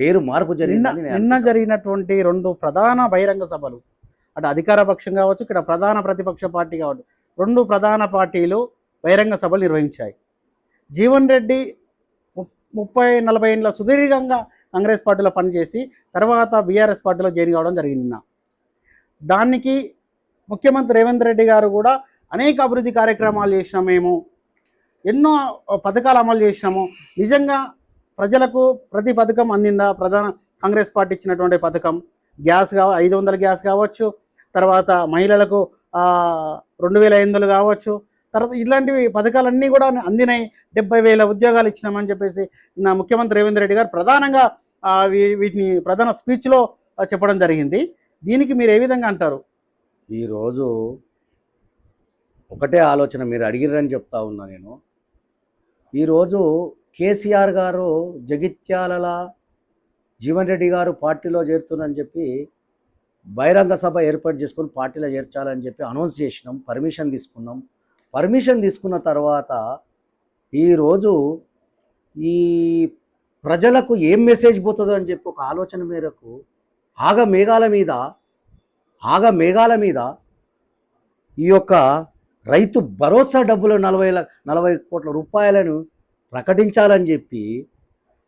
పేరు మార్పు జరిగిందని నిన్న జరిగినటువంటి 2 ప్రధాన బహిరంగ సభలు, అటు అధికార పక్షం కావచ్చు, ఇక్కడ ప్రధాన ప్రతిపక్ష పార్టీ కావచ్చు, 2 ప్రధాన పార్టీలు బహిరంగ సభలు నిర్వహించాయి. జీవన్ రెడ్డి 30-40 ఏళ్ళ సుదీర్ఘంగా కాంగ్రెస్ పార్టీలో పనిచేసి తర్వాత బీఆర్ఎస్ పార్టీలో జాయిన్ కావడం జరిగింది. దానికి ముఖ్యమంత్రి రేవంత్ రెడ్డి గారు కూడా అనేక అభివృద్ధి కార్యక్రమాలు చేసినాం, మేము ఎన్నో పథకాలు అమలు చేసినాము. నిజంగా ప్రజలకు ప్రతి పథకం అందిందా? ప్రధాన కాంగ్రెస్ పార్టీ ఇచ్చినటువంటి పథకం గ్యాస్ 500 గ్యాస్ కావచ్చు, తర్వాత మహిళలకు 2500 కావచ్చు, తర్వాత ఇలాంటివి పథకాలన్నీ కూడా అందినాయి. 70,000 ఉద్యోగాలు ఇచ్చినామని చెప్పేసి నా ముఖ్యమంత్రి రేవంత్ రెడ్డి గారు ప్రధానంగా వీటిని ప్రధాన స్పీచ్లో చెప్పడం జరిగింది. దీనికి మీరు ఏ విధంగా అంటారు? ఈరోజు ఒకటే ఆలోచన మీరు అడిగిరని చెప్తా ఉన్నా నేను. ఈరోజు కేసీఆర్ గారు జగిత్యాల జీవన్ రెడ్డి గారు పార్టీలో చేరుతున్నారని చెప్పి బహిరంగ సభ ఏర్పాటు చేసుకొని పార్టీలో చేర్చాలని చెప్పి అనౌన్స్ చేసినాం, పర్మిషన్ తీసుకున్నాం. పర్మిషన్ తీసుకున్న తర్వాత ఈరోజు ఈ ప్రజలకు ఏం మెసేజ్ పోతుందో అని చెప్పి ఒక ఆలోచన మేరకు ఆగమేఘాల మీద ఈ యొక్క రైతు భరోసా డబ్బులు 40 కోట్ల రూపాయలను ప్రకటించాలని చెప్పి